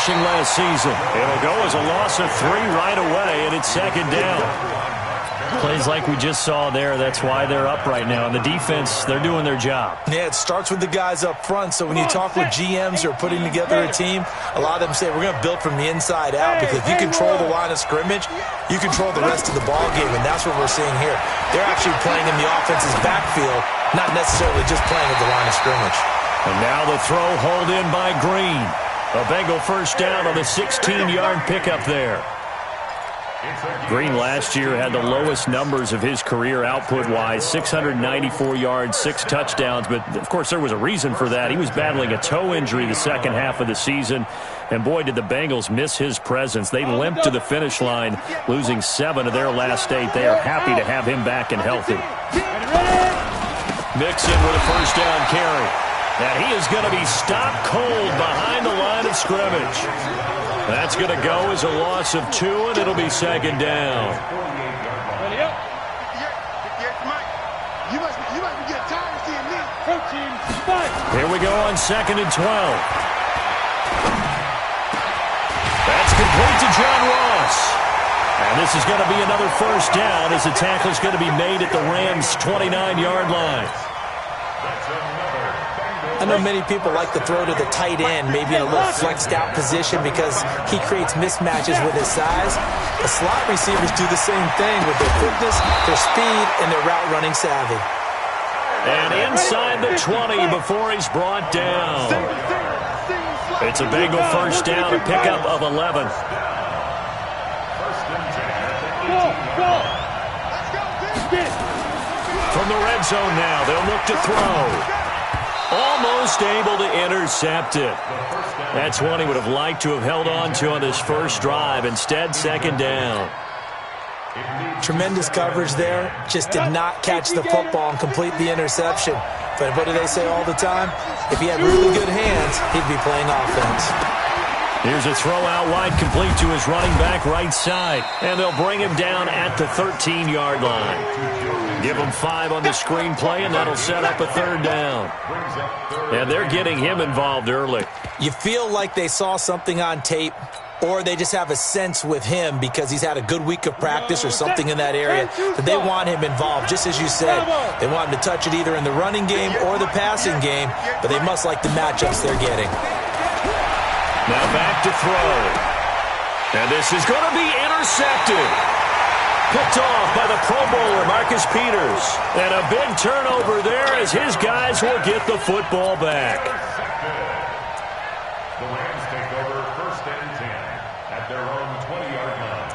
rushing last season. It'll go as a loss of 3 right away, and it's second down. Plays like we just saw there, that's why they're up right now. And the defense, they're doing their job. Yeah, it starts with the guys up front. So when you talk with GMs who are putting together a team, a lot of them say we're going to build from the inside out, because if you control the line of scrimmage, you control the rest of the ball game, and that's what we're seeing here. They're actually playing in the offense's backfield, not necessarily just playing at the line of scrimmage. And now the throw hauled in by Green. A Bengal first down on the 16-yard pickup there. Green last year had the lowest numbers of his career output-wise, 694 yards, 6 touchdowns. But, of course, there was a reason for that. He was battling a toe injury the second half of the season. And, boy, did the Bengals miss his presence. They limped to the finish line, losing 7 of their last 8. They are happy to have him back and healthy. Mixon with a first down carry. And he is going to be stopped cold behind the line of scrimmage. That's going to go as a loss of 2, and it'll be second down. Here we go on 2nd and 12. That's complete to John Ross. And this is going to be another first down as the tackle is going to be made at the Rams' 29-yard line. I know many people like to throw to the tight end, maybe in a little flexed out position because he creates mismatches with his size. The slot receivers do the same thing with their quickness, their speed, and their route running savvy. And inside the 20 before he's brought down. It's a Bengal first down, a pickup of 11. From the red zone now, they'll look to throw. Almost able to intercept it. That's one he would have liked to have held on to on his first drive. Instead, second down. Tremendous coverage there. Just did not catch the football and complete the interception. But what do they say all the time? If he had really good hands, he'd be playing offense. Here's a throw out wide, complete to his running back right side. And they'll bring him down at the 13-yard line. Give him 5 on the screen play, and that'll set up a third down. And they're getting him involved early. You feel like they saw something on tape, or they just have a sense with him because he's had a good week of practice or something in that area that they want him involved. Just as you said, they want him to touch it either in the running game or the passing game, but they must like the matchups they're getting. Now back to throw. And this is going to be intercepted. Picked off by the Pro Bowler, Marcus Peters. And a big turnover there as his guys will get the football back. The Rams take over 1st and 10 at their own 20-yard line.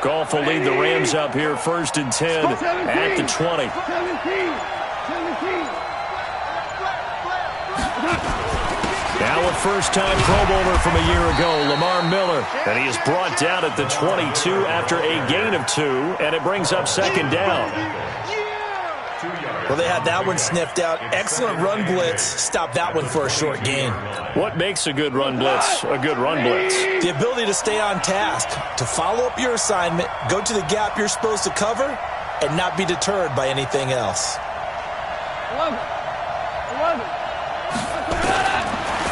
Goff will lead the Rams up here 1st and 10 at the 20. Now a first-time Pro Bowler from a year ago, Lamar Miller. And he is brought down at the 22 after a gain of 2, and it brings up second down. Well, they had that one sniffed out. Excellent run blitz. Stop that one for a short gain. What makes a good run blitz a good run blitz? The ability to stay on task, to follow up your assignment, go to the gap you're supposed to cover, and not be deterred by anything else.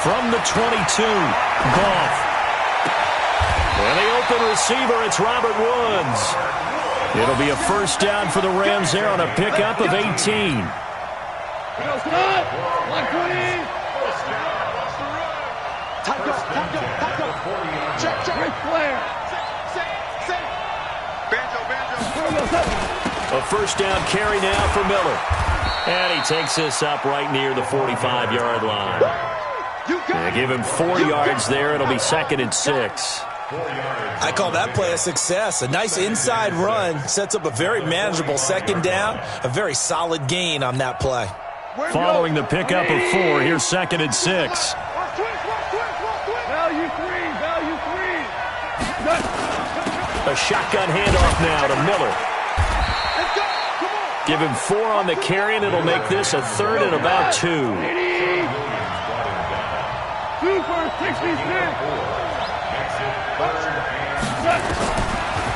From the 22, Goff. And the open receiver, it's Robert Woods. It'll be a first down for the Rams there on a pickup of 18. A first down carry now for Miller. And he takes this up right near the 45-yard line. They give him 4 yards there. It'll be 2nd and 6. I call that play a success. A nice inside run sets up a very manageable second down. A very solid gain on that play. Following the pickup of 4, here's 2nd and 6. Value 3, value 3. A shotgun handoff now to Miller. Give him 4 on the carry, and it'll make this a 3rd and about 2. Super 66.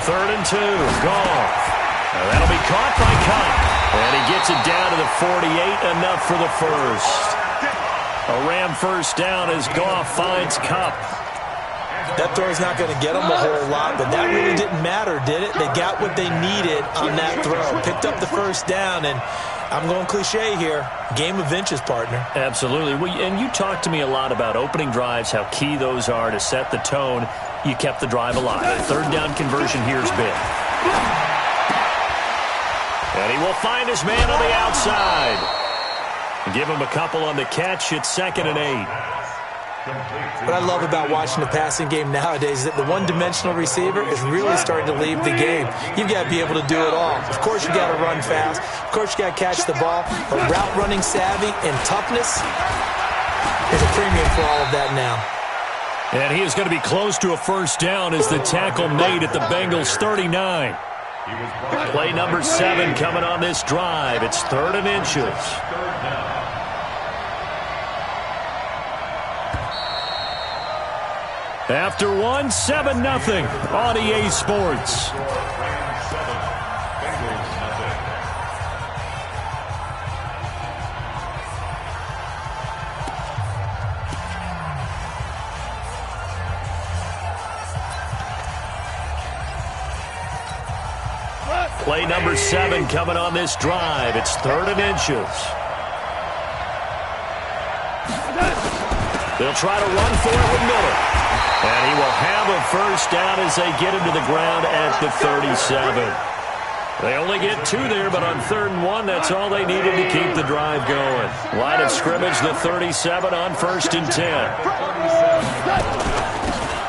3rd and 2. Goff. Now that'll be caught by Cup. And he gets it down to the 48, enough for the first. A Ram first down as Goff finds Cup. That throw's not going to get them a whole lot, but that really didn't matter, did it? They got what they needed on that throw. Picked up the first down, and I'm going cliche here. Game of inches, partner. Absolutely. Well, and you talked to me a lot about opening drives, how key those are to set the tone. You kept the drive alive. Third down conversion here's big. And he will find his man on the outside. Give him a couple on the catch. It's 2nd and 8. What I love about watching the passing game nowadays is that the one-dimensional receiver is really starting to leave the game. You've got to be able to do it all. Of course, you got to run fast. Of course, you got to catch the ball. But route running savvy and toughness is a premium for all of that now. And he is going to be close to a first down as the tackle made at the Bengals 39. Play number 7 coming on this drive. It's 3rd and inches. After 1, 7-0 on EA Sports. Play number 7 coming on this drive. It's 3rd and inches. They'll try to run for it with Miller. And he will have a first down as they get him to the ground at the 37. They only get 2 there, but on 3rd and 1, that's all they needed to keep the drive going. Line of scrimmage, the 37 on 1st and 10.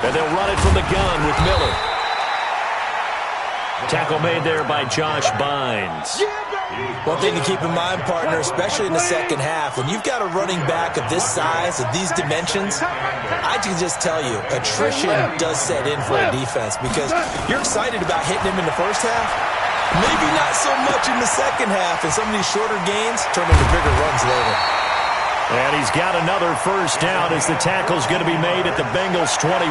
And they'll run it from the gun with Miller. Tackle made there by Josh Bynes. One thing to keep in mind, partner, especially in the second half, when you've got a running back of this size, of these dimensions, I can just tell you, attrition does set in for a defense because you're excited about hitting him in the first half. Maybe not so much in the second half, and some of these shorter gains turn into bigger runs later. And he's got another first down as the tackle's going to be made at the Bengals 21.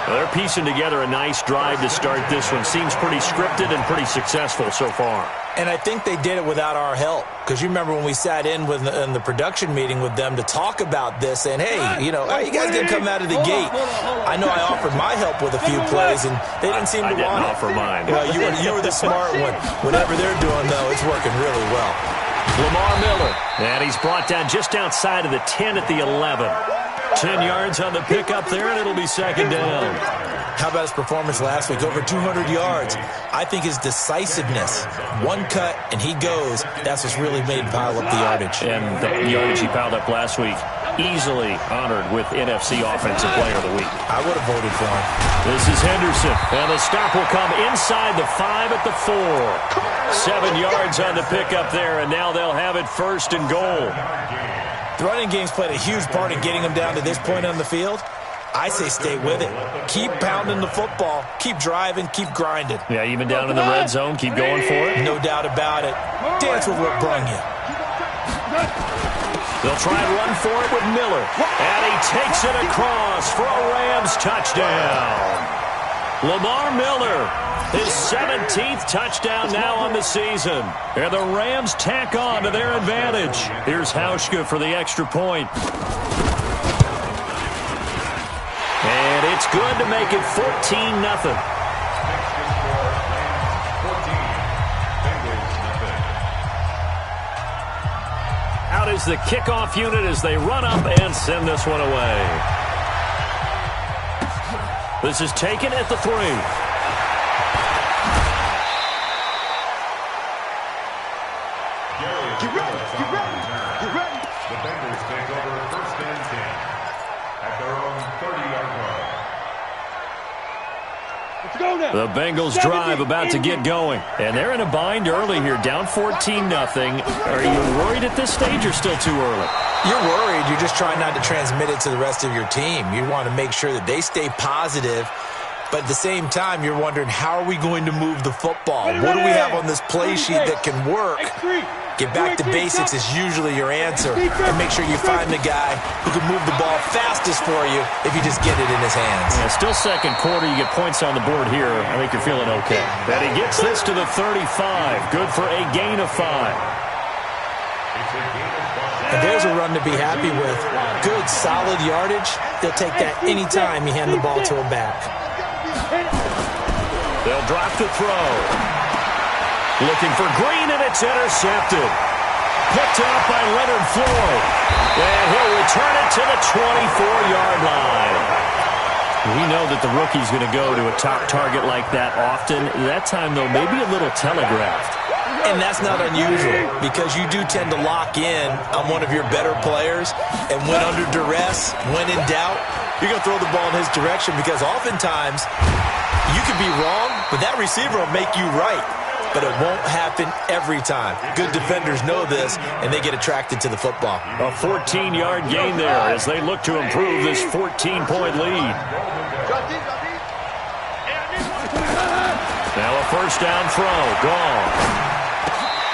They're piecing together a nice drive to start this one. Seems pretty scripted and pretty successful so far. And I think they did it without our help. Because you remember when we sat in the production meeting with them to talk about this, saying, hey, you guys didn't come out of the gate. I know I offered my help with a few plays, and they didn't seem to want it. I didn't offer mine. Well, you were the smart one. Whatever they're doing, though, it's working really well. Lamar Miller. And he's brought down just outside of the 10 at the 11. 10 yards on the pickup there, and it'll be 2nd down. How about his performance last week? Over 200 yards. I think his decisiveness, one cut, and he goes. That's what's really made him pile up the yardage. And the yardage he piled up last week, easily honored with NFC Offensive Player of the Week. I would have voted for him. This is Henderson, and the stop will come inside the 5 at the 4. 7 yards on the pickup there, and now they'll have it 1st and goal. The running game's played a huge part in getting them down to this point on the field. I say stay with it. Keep pounding the football. Keep driving. Keep grinding. Yeah, even down in the red zone, keep going for it. No doubt about it. Dance with what brung you. They'll try and run for it with Miller. And he takes it across for a Rams touchdown. Lamar Miller, his 17th touchdown now on the season. And the Rams tack on to their advantage. Here's Hauschka for the extra point. And it's good to make it 14-0. Out is the kickoff unit as they run up and send this one away. This is taken at the 3. Get ready. The Bengals take over 1st and 10 at their own 30-yard The Bengals drive about to get going. And they're in a bind early here, down 14-0. Are you worried at this stage or still too early? You're worried. You're just trying not to transmit it to the rest of your team. You want to make sure that they stay positive. But at the same time, you're wondering, how are we going to move the football? What do we have on this play sheet that can work? Get back to basics is usually your answer. And make sure you find the guy who can move the ball fastest for you if you just get it in his hands. Yeah, still second quarter. You get points on the board here. I think you're feeling okay. And he gets this to the 35. Good for a gain of 5. And there's a run to be happy with. Good, solid yardage. They'll take that anytime you hand the ball to a back. They'll drop to throw. Looking for Green, and it's intercepted. Picked up by Leonard Floyd. And he'll return it to the 24-yard line. We know that the rookie's going to go to a top target like that often. That time, though, maybe a little telegraphed. And that's not unusual because you do tend to lock in on one of your better players, and when under duress, when in doubt, you're going to throw the ball in his direction because oftentimes you could be wrong, but that receiver will make you right. But it won't happen every time. Good defenders know this, and they get attracted to the football. A 14-yard gain there as they look to improve this 14-point lead. Now a first down throw. Gone.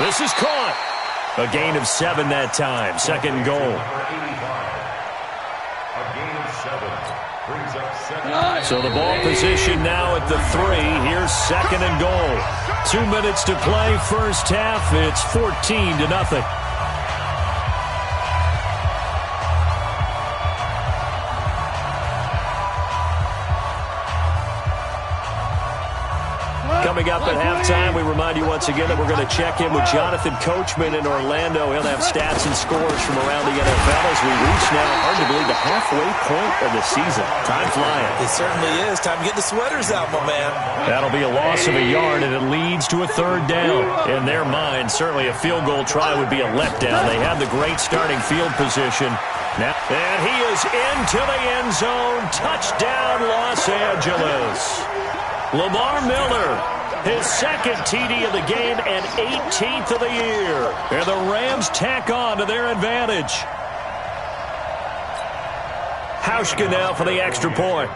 This is caught. A gain of 7 that time. Second and goal. So the ball position now at the 3. Here's second and goal. 2 minutes to play, first half. It's 14-0. Coming up at halftime, we remind you once again that we're going to check in with Jonathan Coachman in Orlando. He'll have stats and scores from around the NFL as we reach now, hard to believe, the halfway point of the season. Time flying. It certainly is. Time to get the sweaters out, my man. That'll be a loss of a yard, and it leads to a third down. In their mind, certainly a field goal try would be a letdown. They have the great starting field position. Now, and he is into the end zone. Touchdown, Los Angeles. Lamar Miller, his second TD of the game and 18th of the year. And the Rams tack on to their advantage. Hauschka now for the extra point.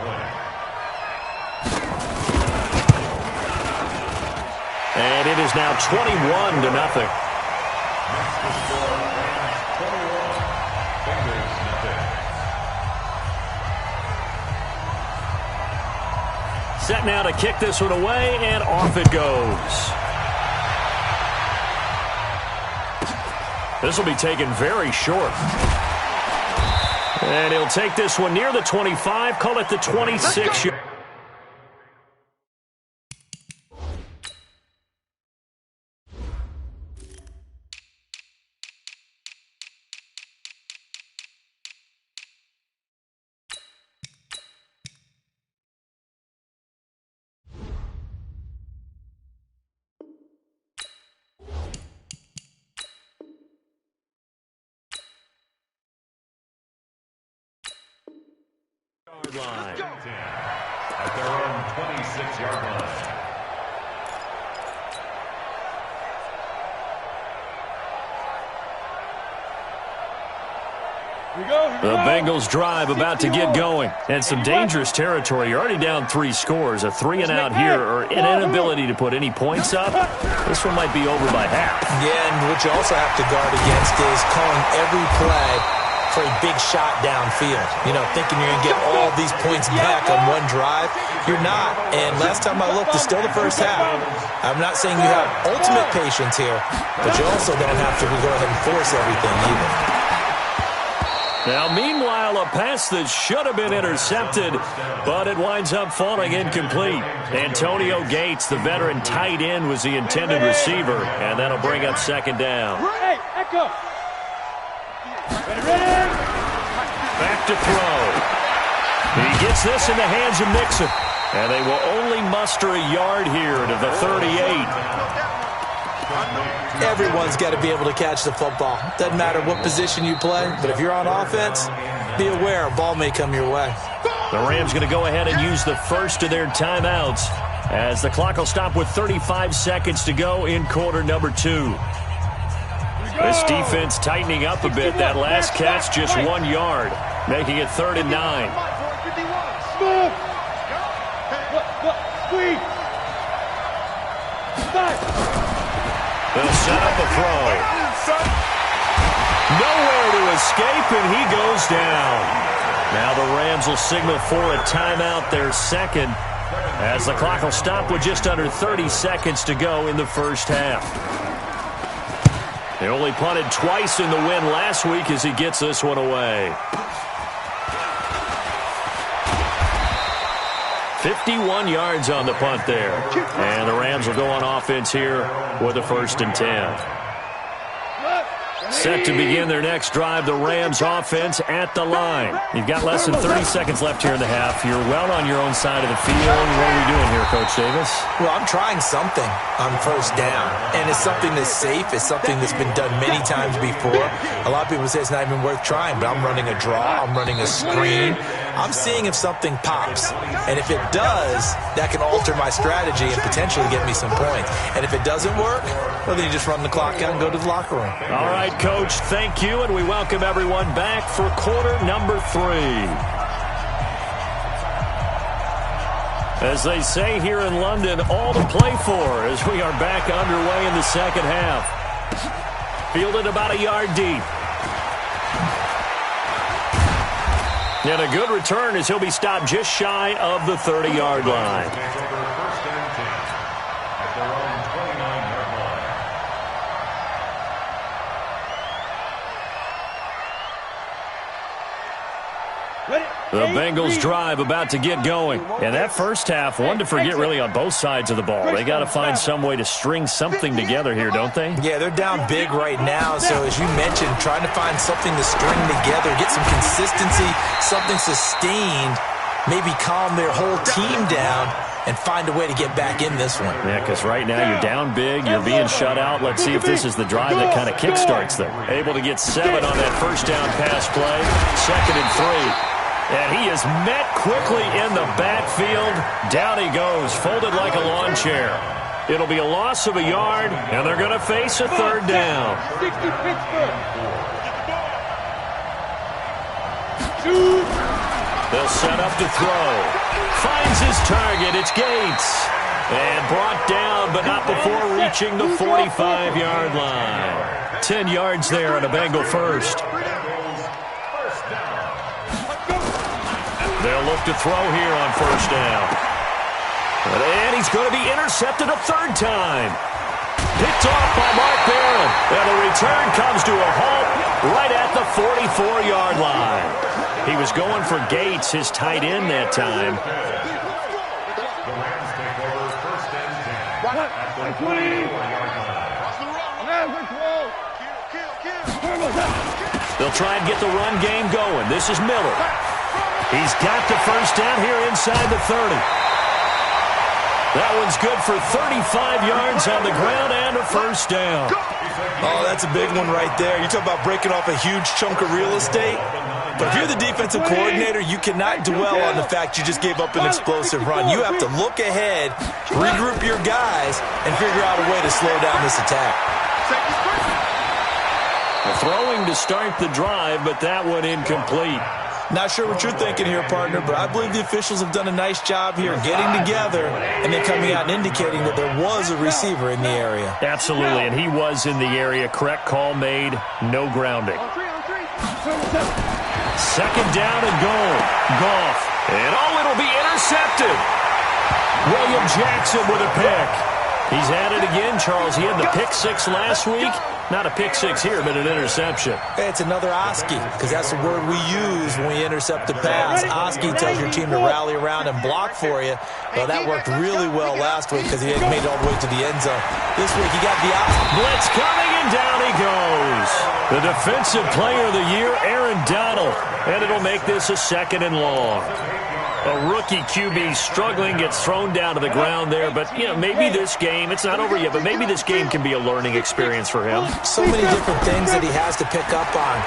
And it is now 21-0. Set now to kick this one away, and off it goes. This will be taken very short. And he'll take this one near the 25, call it the 26. Line. At their own 26-yard line. The Bengals drive about to get going. And some dangerous territory. You're already down 3 scores. A 3 and out here, or an inability to put any points up. This one might be over by half. Yeah, and what you also have to guard against is calling every play for a big shot downfield. You know, thinking you're going to get all these points back on one drive. You're not. And last time I looked, it's still the first half. I'm not saying you have ultimate patience here, but you also don't have to go ahead and force everything either. Now, meanwhile, a pass that should have been intercepted, but it winds up falling incomplete. Antonio Gates, the veteran tight end, was the intended receiver, and that'll bring up second down. Hey, echo. Back to throw. He gets this in the hands of Mixon. And they will only muster a yard here to the 38. Everyone's got to be able to catch the football. Doesn't matter what position you play, but if you're on offense, be aware a ball may come your way. The Rams going to go ahead and use the first of their timeouts. as the clock will stop with 35 seconds to go in quarter number 2. This defense tightening up a bit. That last catch just 1 yard, making it 3rd and 9. They'll set up a throw. Nowhere to escape, and he goes down. Now the Rams will signal for a timeout, their second, as the clock will stop with just under 30 seconds to go in the first half. They only punted twice in the win last week as he gets this one away. 51 yards on the punt there. And the Rams will go on offense here with a 1st and 10. Set to begin their next drive, the Rams offense at the line. You've got less than 30 seconds left here in the half. You're well on your own side of the field. What are we doing here, Coach Davis? Well, I'm trying something on 1st down, and it's something that's safe. It's something that's been done many times before. A lot of people say it's not even worth trying, but I'm running a draw. I'm running a screen. I'm seeing if something pops, and if it does, that can alter my strategy and potentially get me some points. And if it doesn't work, well, then you just run the clock out and go to the locker room. All right, Coach, thank you, and we welcome everyone back for quarter number 3. As they say here in London, all to play for as we are back underway in the second half. Fielded about a yard deep. And a good return as he'll be stopped just shy of the 30-yard line. The Bengals drive about to get going. And that first half, one to forget really on both sides of the ball. They got to find some way to string something together here, don't they? Yeah, they're down big right now. So as you mentioned, trying to find something to string together, get some consistency, something sustained, maybe calm their whole team down and find a way to get back in this one. Yeah, because right now you're down big, you're being shut out. Let's see if this is the drive that kind of kickstarts them. Able to get 7 on that first down pass play. 2nd and 3. And he is met quickly in the backfield. Down he goes, folded like a lawn chair. It'll be a loss of a yard, and they're going to face a 3rd down. They'll set up to throw. Finds his target. It's Gates. And brought down, but not before reaching the 45-yard line. 10 yards there on a Bengal first. They'll look to throw here on 1st down. And he's going to be intercepted a 3rd time. Picked off by Mark Barron. And the return comes to a halt right at the 44-yard line. He was going for Gates, his tight end that time. They'll try and get the run game going. This is Miller. He's got the 1st down here inside the 30. That one's good for 35 yards on the ground and a 1st down. Oh, that's a big one right there. You talk about breaking off a huge chunk of real estate. But if you're the defensive coordinator, you cannot dwell on the fact you just gave up an explosive run. You have to look ahead, regroup your guys, and figure out a way to slow down this attack. Throwing to start the drive, but that one incomplete. Not sure what you're thinking here, partner, but I believe the officials have done a nice job here getting together and then coming out and indicating that there was a receiver in the area. Absolutely, and he was in the area. Correct call made. No grounding. 2nd down and goal. Goff. And it'll be intercepted. William Jackson with a pick. He's at it again, Charles. He had the pick 6 last week. Not a pick 6 here, but an interception. Hey, it's another Oski, because that's the word we use when we intercept the pass. Oski tells your team to rally around and block for you. Well, that worked really well last week because he had made it all the way to the end zone. This week, he got the Oski. Blitz coming, and down he goes. The defensive player of the year, Aaron Donald. And it'll make this a 2nd and long. A rookie QB struggling, gets thrown down to the ground there. But, you know, maybe this game, it's not over yet, but maybe this game can be a learning experience for him. So many different things that he has to pick up on.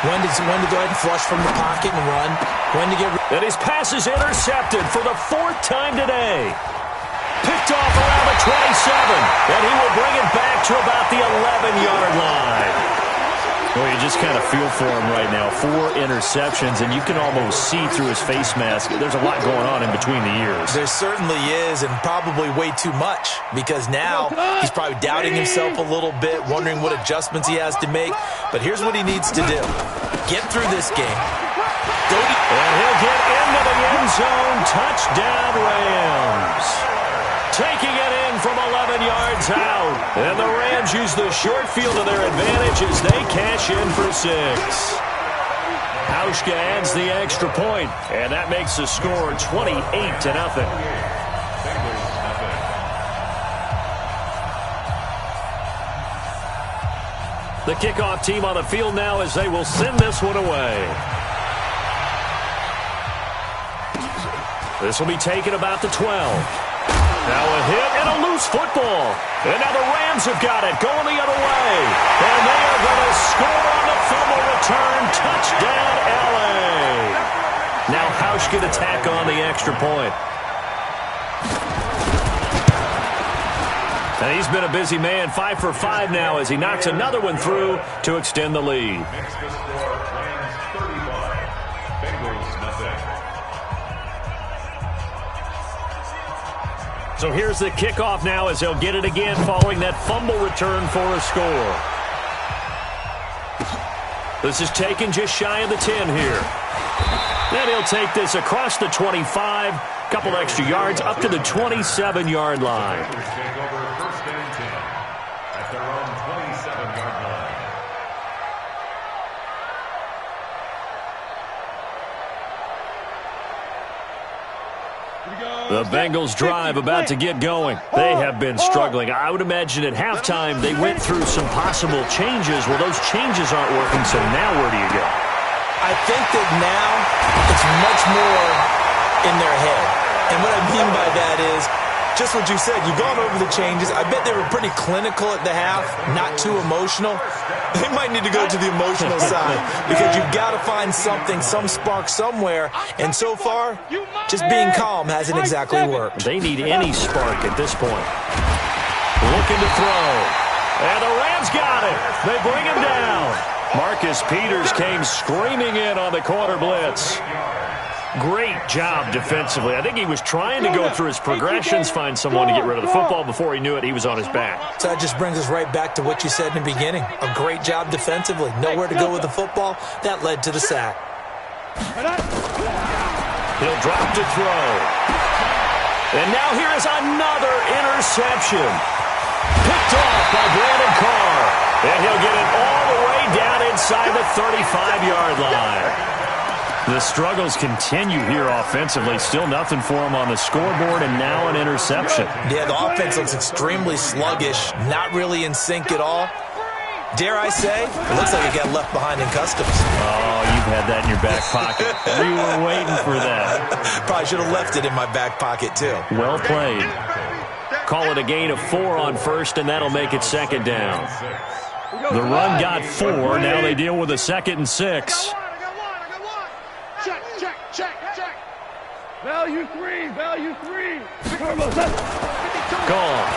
When to go ahead and flush from the pocket and run. When to get... And his pass is intercepted for the 4th time today. Picked off around the 27, and he will bring it back to about the 11-yard line. Well, you just kind of feel for him right now. 4 interceptions, and you can almost see through his face mask. There's a lot going on in between the ears. There certainly is, and probably way too much, because now he's probably doubting himself a little bit, wondering what adjustments he has to make. But here's what he needs to do. Get through this game. And he'll get into the end zone. Touchdown, Rams. Taking it in from 11 yards out. And the Rams use the short field to their advantage as they cash in for 6. Hauschka adds the extra point, and that makes the score 28-0. The kickoff team on the field now as they will send this one away. This will be taken about the 12. Now a hit and a loose football. And now the Rams have got it going the other way. And they are going to score on the fumble return. Touchdown, L.A. Now Hauschka to tack on the extra point. And he's been a busy man, 5 for 5 now as he knocks another one through to extend the lead. Makes the score Rams 35, Bengals nothing. So here's the kickoff now as they'll get it again following that fumble return for a score. This is taken just shy of the 10 here. Then he'll take this across the 25, couple extra yards up to the 27-yard line. Take over 1st and 10 at their own 27-yard line. The Bengals drive about to get going. They have been struggling. I would imagine at halftime they went through some possible changes. Well, those changes aren't working, so now where do you go? I think that now it's much more in their head. And what I mean by that is just what you said. You've gone over the changes. I bet they were pretty clinical at the half, not too emotional. They might need to go to the emotional side because you've got to find something, some spark somewhere. And so far, just being calm hasn't exactly worked. They need any spark at this point. Looking to throw. And the Rams got it. They bring him down. Marcus Peters came screaming in on the corner blitz. Great job defensively. I think he was trying to go through his progressions, find someone to get rid of the football. Before he knew it, he was on his back. So that just brings us right back to what you said in the beginning. A great job defensively. Nowhere to go with the football. That led to the sack. He'll drop to throw. And now here is another interception. Picked off by Brandon Carr. And he'll get it all the way down inside the 35-yard line. The struggles continue here offensively. Still nothing for him on the scoreboard, and now an interception. Yeah, the offense looks extremely sluggish, not really in sync at all. Dare I say, it looks like it got left behind in customs. Oh, you've had that in your back pocket. You were waiting for that. Probably should have left it in my back pocket, too. Well played. Call it a gain of 4 on first, and that'll make it 2nd down. The run got 4. Now they deal with a 2nd and 6. Check. Value 3. Gone.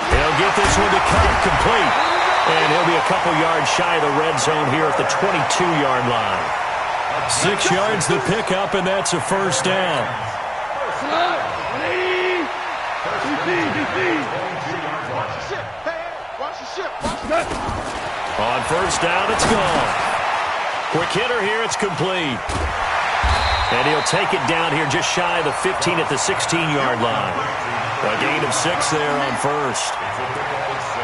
He'll get this one to come complete. And he'll be a couple yards shy of the red zone here at the 22-yard line. 6 yards the pickup, and that's a 1st down. On 1st down, it's gone. Quick hitter here, it's complete. And he'll take it down here just shy of the 15 at the 16-yard line. A gain of 6 there on 1st. It's a pickup of 6.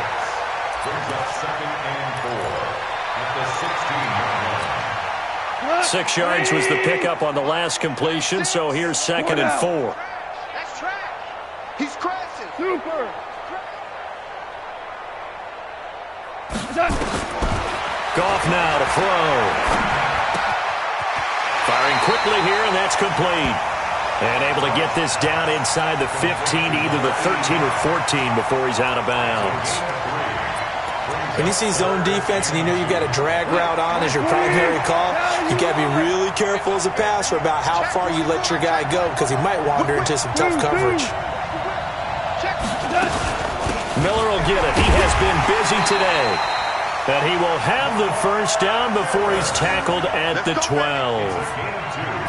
Brings up 2nd and 4 at the 16-yard line. 6 yards was the pickup on the last completion, so here's 2nd and 4. That's track. He's crashing. Super. Goff now to throw. Firing quickly here, and that's complete. And able to get this down inside the 15, either the 13 or 14 before he's out of bounds. When you see zone defense and you know you've got a drag route on as your primary call, you got to be really careful as a passer about how far you let your guy go because he might wander into some tough coverage. Miller will get it. He has been busy today. And he will have the first down before he's tackled at the 12.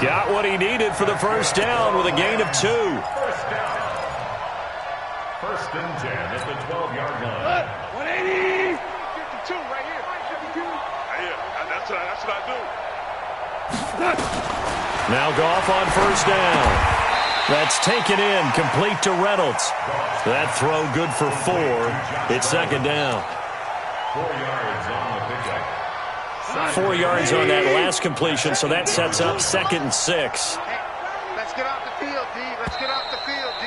Got what he needed for the first down with a gain of 2. First and 10 at the 12-yard line. 180. 52 right here. 52. Yeah, that's what I do. Now Goff on first down. That's taken in, complete to Reynolds. That throw good for 4. It's second down. 4 yards on the pickup. 4 yards on that last completion, so that sets up 2nd and 6. Hey, let's get off the field, D. Let's get off the field, D.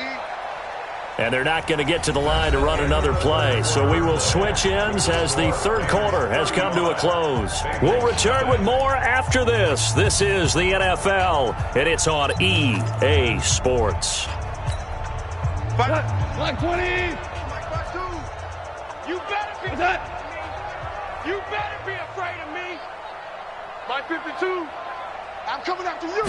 And they're not going to get to the line to run another play. So we will switch ends as the third quarter has come to a close. We'll return with more after this. This is the NFL, and it's on EA Sports. Black 20. You better be You better be afraid of me. My 52. I'm coming after you.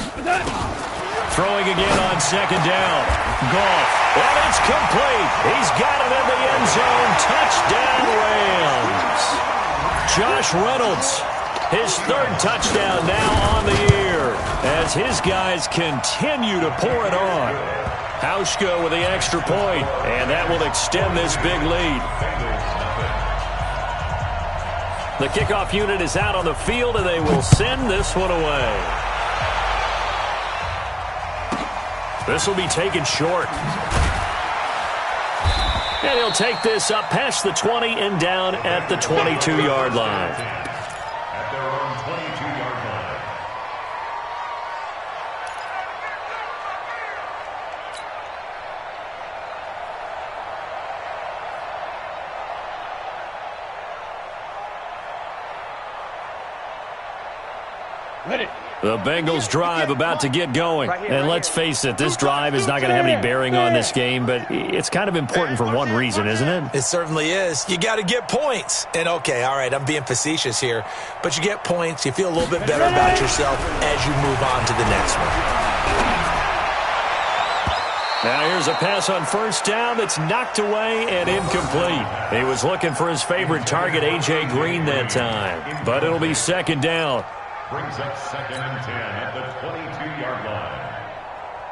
Throwing again on second down. Goff. And it's complete. He's got it in the end zone. Touchdown, Rams. Josh Reynolds, his 3rd touchdown now on the year as his guys continue to pour it on. Hauschka with the extra point, and that will extend this big lead. The kickoff unit is out on the field, and they will send this one away. This will be taken short. And he'll take this up past the 20 and down at the 22-yard line. At their own 22-yard line. Ready. The Bengals drive about to get going. And let's face it, this drive is not going to have any bearing on this game, but it's kind of important for one reason, isn't it? It certainly is. You got to get points. And, okay, all right, I'm being facetious here, but you get points, you feel a little bit better about yourself as you move on to the next one. Now here's a pass on first down that's knocked away and incomplete. He was looking for his favorite target, A.J. Green, that time. But it'll be second down. Brings up 2nd and 10 at the 22-yard line.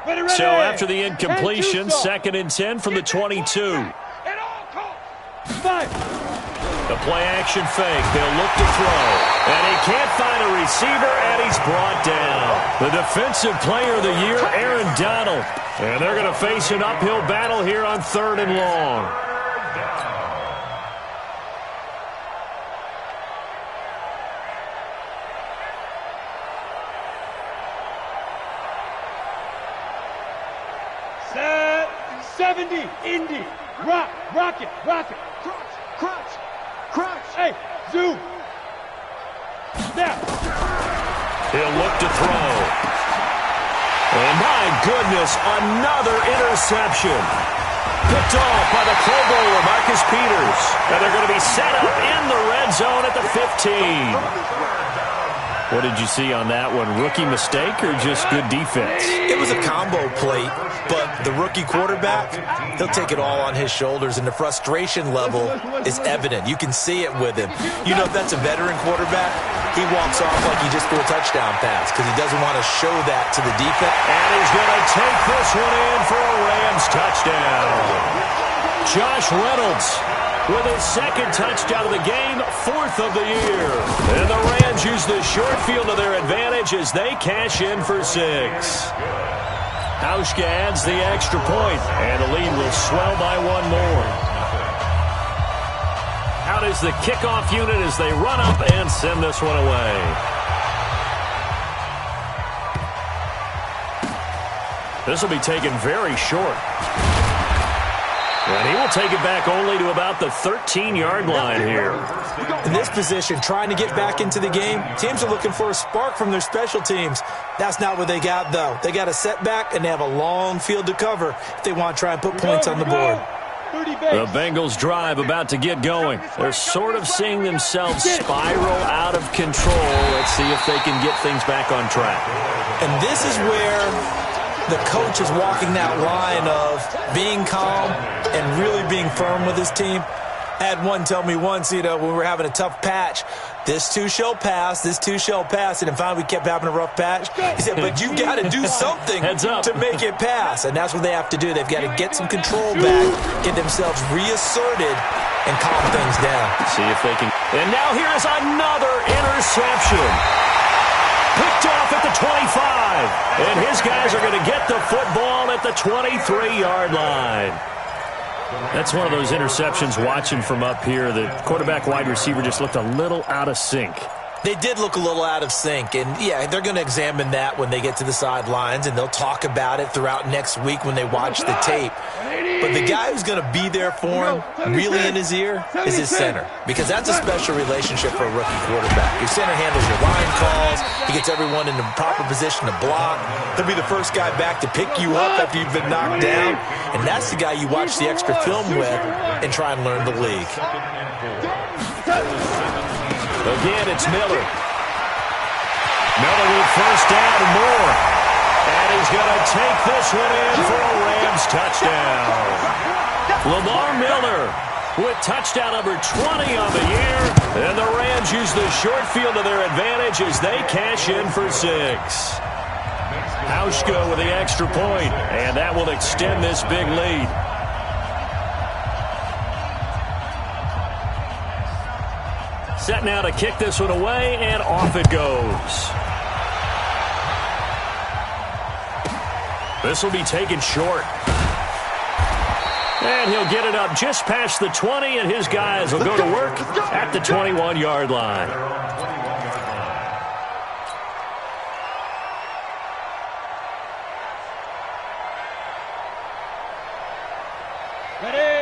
Ready. So after the incompletion, 2nd and 10 from the 22. At all costs. 5. The play action fake. They'll look to throw. And he can't find a receiver, and he's brought down. The defensive player of the year, Aaron Donald. And they're going to face an uphill battle here on 3rd and long. Set. 70. Indy. Rock it. Crunch. Hey, zoom. Snap. He'll look to throw. And my goodness, another interception. Picked off by the Pro Bowler, Marcus Peters. And they're going to be set up in the red zone at the 15. What did you see on that one? Rookie mistake or just good defense? It was a combo plate, but the rookie quarterback, he'll take it all on his shoulders, and the frustration level is evident. You can see it with him. You know, if that's a veteran quarterback, he walks off like he just threw a touchdown pass because he doesn't want to show that to the defense. And he's going to take this one in for a Rams touchdown. Josh Reynolds with his 2nd touchdown of the game, 4th of the year. And the Rams use the short field to their advantage as they cash in for 6. Hauschka adds the extra point, and the lead will swell by 1 more. Out is the kickoff unit as they run up and send this one away. This will be taken very short. And he will take it back only to about the 13-yard line here. In this position, trying to get back into the game, teams are looking for a spark from their special teams. That's not what they got, though. They got a setback, and they have a long field to cover if they want to try and put points on the board. The Bengals drive about to get going. They're sort of seeing themselves spiral out of control. Let's see if they can get things back on track. And this is where the coach is walking that line of being calm and really being firm with his team. I had one tell me once, when we were having a tough patch, this too shall pass, this too shall pass. And finally we kept having a rough patch. He said, but you got to do something to make it pass. And that's what they have to do. They've got to get some control back, get themselves reasserted, and calm things down. See if they can. And now here is another interception. Picked off at the 25. And his guys are going to get the football at the 23-yard line. That's one of those interceptions watching from up here. The quarterback wide receiver just looked a little out of sync. They did look a little out of sync, and, yeah, they're going to examine that when they get to the sidelines, and they'll talk about it throughout next week when they watch the tape. But the guy who's going to be there for him, really in his ear, is his center, because that's a special relationship for a rookie quarterback. Your center handles your line calls. He gets everyone in the proper position to block. He'll be the first guy back to pick you up after you've been knocked down, and that's the guy you watch the extra film with and try and learn the league. Again, it's Miller. Miller with first down and more. And he's going to take this one in for a Rams touchdown. Lamar Miller with touchdown number 20 on the year. And the Rams use the short field to their advantage as they cash in for 6. Hauschka with the extra point, and that will extend this big lead. Set now to kick this one away, and off it goes. This will be taken short. And he'll get it up just past the 20, and his guys will go to work at the 21-yard line.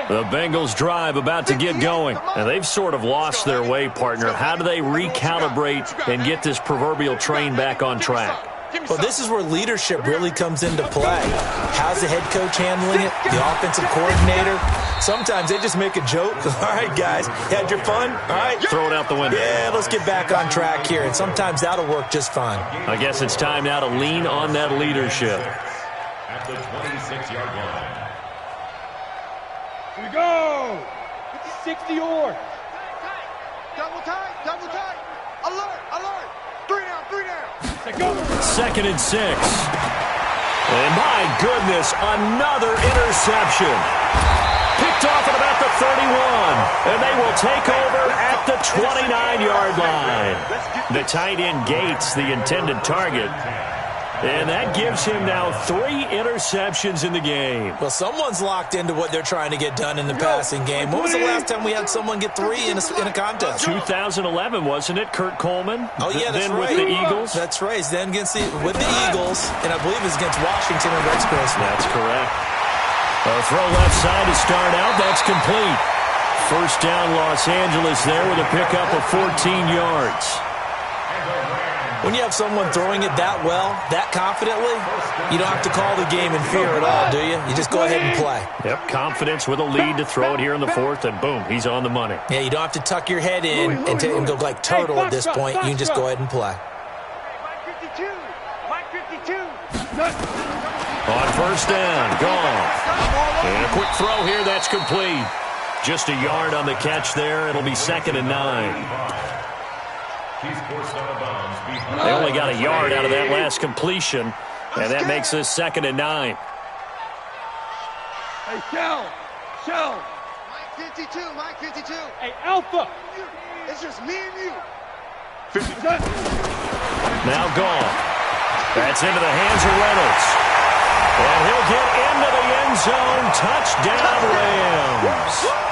The Bengals drive about to get going. And they've sort of lost their way, partner. How do they recalibrate and get this proverbial train back on track? Well, this is where leadership really comes into play. How's the head coach handling it? The offensive coordinator? Sometimes they just make a joke. All right, guys, had your fun? All right. Throw it out the window. Yeah, let's get back on track here. And sometimes that'll work just fine. I guess it's time now to lean on that leadership. At the 26-yard line. Here we go. 60 or. Double tight. Alert. 3 down. Go. 2nd and 6. And my goodness, another interception. Picked off at about the 31. And they will take over at the 29-yard line. The tight end Gates, the intended target. And that gives him now 3 interceptions in the game. Well, someone's locked into what they're trying to get done in the passing game. When was the last time we had someone get 3 in a contest? 2011, wasn't it? Kurt Coleman? Oh, yeah, that's then right. With the Eagles? That's right. Then with the Eagles, and I believe it's against Washington and Rex Grossman. That's correct. A throw left side to start out. That's complete. First down, Los Angeles there with a pickup of 14 yards. When you have someone throwing it that well, that confidently, you don't have to call the game in fear at all, do you? You just go ahead and play. Yep, confidence with a lead to throw it here in the 4th, and boom, he's on the money. Yeah, you don't have to tuck your head in and go like turtle at this point. You can just go ahead and play. Mike 52. On first down, gone. And a quick throw here, that's complete. Just a yard on the catch there. It'll be 2nd and 9. They only got a yard out of that last completion, and that makes this 2nd and 9. Hey, Shell. Mike 52. Hey, Alpha. It's just me and you. Now gone. That's into the hands of Reynolds. And he'll get into the end zone. Touchdown, Rams.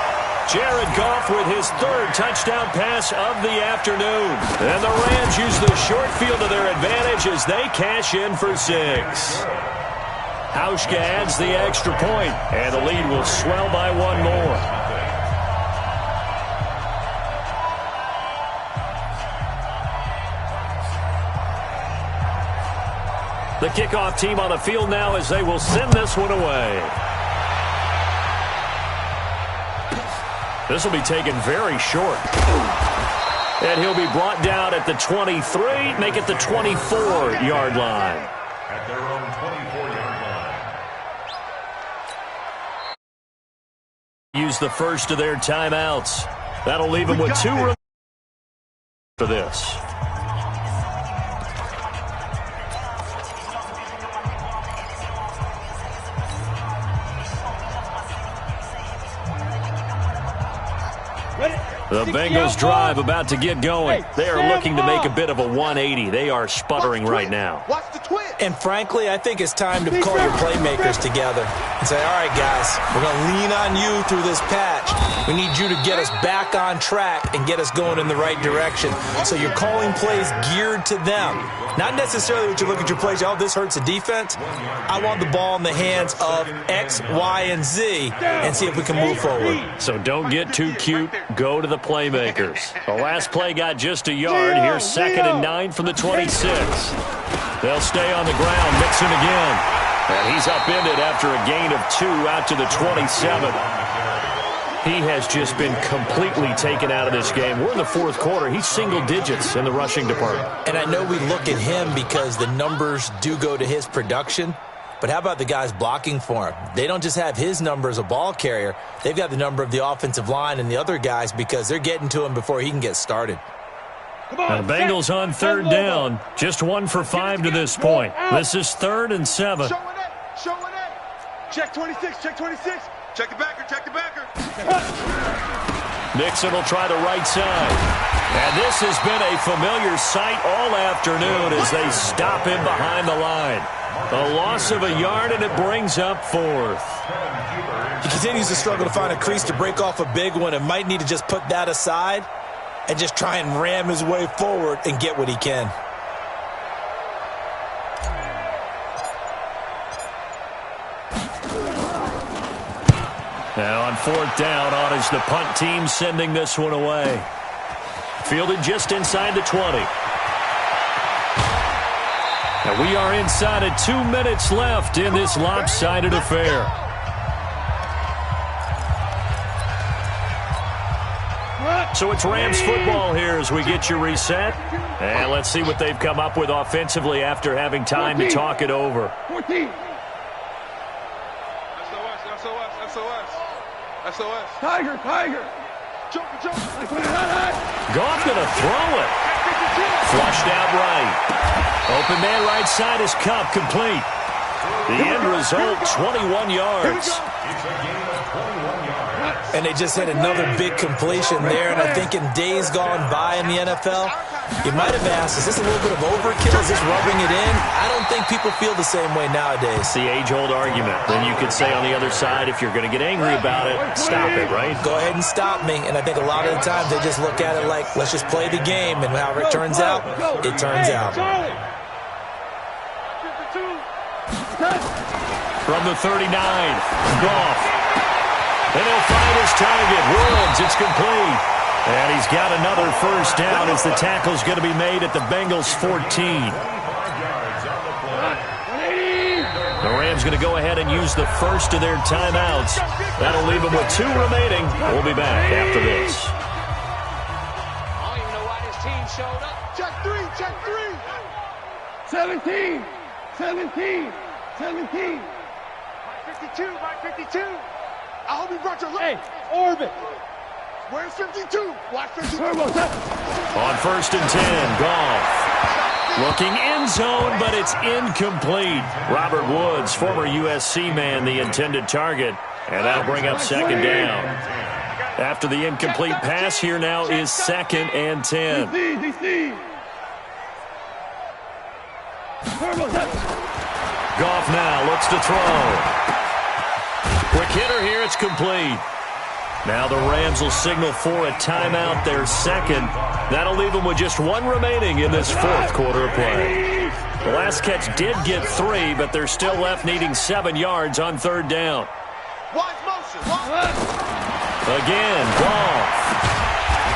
Jared Goff with his 3rd touchdown pass of the afternoon. And the Rams use the short field to their advantage as they cash in for 6. Hauschka adds the extra point, and the lead will swell by 1 more. The kickoff team on the field now as they will send this one away. This will be taken very short. And he'll be brought down at the 23, make it the 24-yard line. At their own 24-yard line. Use the first of their timeouts. That'll leave them with 2 for this. The Bengals drive about to get going. They are looking to make a bit of a 180. They are sputtering right now. Watch the twist. And frankly, I think it's time to call your playmakers together and say, all right, guys, we're going to lean on you through this patch. We need you to get us back on track and get us going in the right direction. So you're calling plays geared to them. Not necessarily what you look at your plays, oh, this hurts the defense. I want the ball in the hands of X, Y, and Z and see if we can move forward. So don't get too cute. Go to the playmakers. The last play got just a yard. Here's 2nd and 9 from the 26. They'll stay on the ground. Mixon again. And he's upended after a gain of 2 out to the 27. He has just been completely taken out of this game. We're in the 4th quarter. He's single digits in the rushing department. And I know we look at him because the numbers do go to his production. But how about the guys blocking for him? They don't just have his number as a ball carrier. They've got the number of the offensive line and the other guys because they're getting to him before he can get started. The Bengals on 3rd down. Just 1 for 5 to this point. This is 3rd and 7. Showing it. Showing it. Check 26. Check 26. Check the backer. Check the backer. Nixon will try the right side. And this has been a familiar sight all afternoon as they stop him behind the line. A loss of a yard, and it brings up 4th. He continues to struggle to find a crease to break off a big one and might need to just put that aside and just try and ram his way forward and get what he can. Now on 4th down, on is the punt team sending this one away. Fielded just inside the 20. And we are inside of 2 minutes left in this lopsided affair. So it's Rams football here as we get you reset. And let's see what they've come up with offensively after having time to talk it over. 14. SOS. Tiger. Jump. Goff gonna throw it. Flushed out right. Open man right side is Cup, complete. The end result, 21 yards. And they just had another big completion there. And I think in days gone by in the NFL, you might have asked, is this a little bit of overkill? Is this rubbing it in? I don't think people feel the same way nowadays. It's the age-old argument. Then you could say on the other side, if you're going to get angry about it, stop it, right? Go ahead and stop me. And I think a lot of the times they just look at it like, let's just play the game. And however it turns out, it turns out. From the 39, Goff. And he'll find his target. Woods, it's complete. And he's got another first down as the tackle's going to be made at the Bengals 14. The Rams going to go ahead and use the first of their timeouts. That'll leave them with 2 remaining. We'll be back after this. I don't even know why this team showed up. Check 3. 17. 52. My 52. I hope he brought your leg. Hey, Orbit. Where's 52? Watch 52. On 1st and 10, Goff. Looking end zone, but it's incomplete. Robert Woods, former USC man, the intended target. And that'll bring up 2nd down. After the incomplete pass, here now is 2nd and 10. Goff now looks to throw. Quick hitter here, it's complete. Now the Rams will signal for a timeout, their 2nd. That'll leave them with just 1 remaining in this 4th quarter of play. The last catch did get 3, but they're still left needing 7 yards on 3rd down. Again, Goff.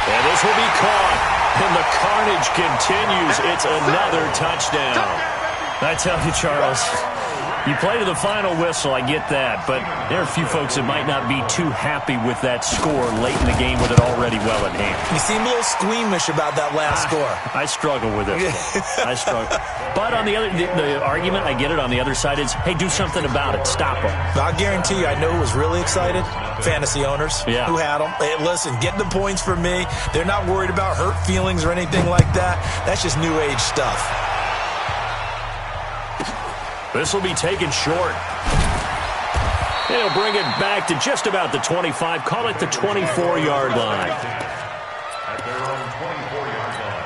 And this will be caught. And the carnage continues. It's another touchdown. I tell you, Charles, You play to the final whistle, I get that, but there are a few folks that might not be too happy with that score late in the game with it already well at hand. You seem a little squeamish about that last score. I struggle with it. I struggle. But on the argument, I get it, on the other side is, hey, do something about it. Stop them. I'll guarantee you, I know who was really excited. Fantasy owners who had them. Hey, listen, get the points for me. They're not worried about hurt feelings or anything like that. That's just new age stuff. This will be taken short. He'll bring it back to just about the 25. Call it the 24-yard line. At their own 24-yard line.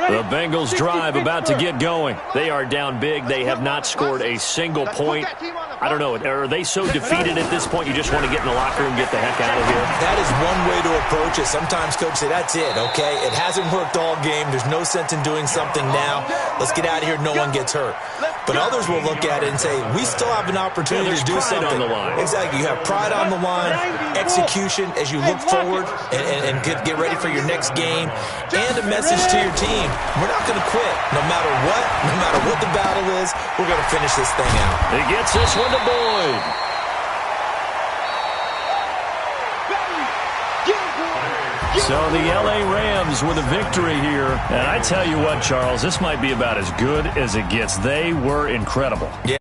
The Bengals drive about to get going. They are down big. They have not scored a single point. I don't know. Are they so defeated at this point you just want to get in the locker room and get the heck out of here? That is one way to approach it. Sometimes coaches say, that's it, okay? It hasn't worked all game. There's no sense in doing something now. Let's get out of here. No one gets hurt. But others will look at it and say, we still have an opportunity to do something. On the line. Exactly. You have pride on the line, execution as you look forward and get ready for your next game, and a message to your team. We're not going to quit. No matter what the battle is, we're going to finish this thing out. He gets this one to Boyd. So the L.A. Rams with a victory here. And I tell you what, Charles, this might be about as good as it gets. They were incredible. Yeah.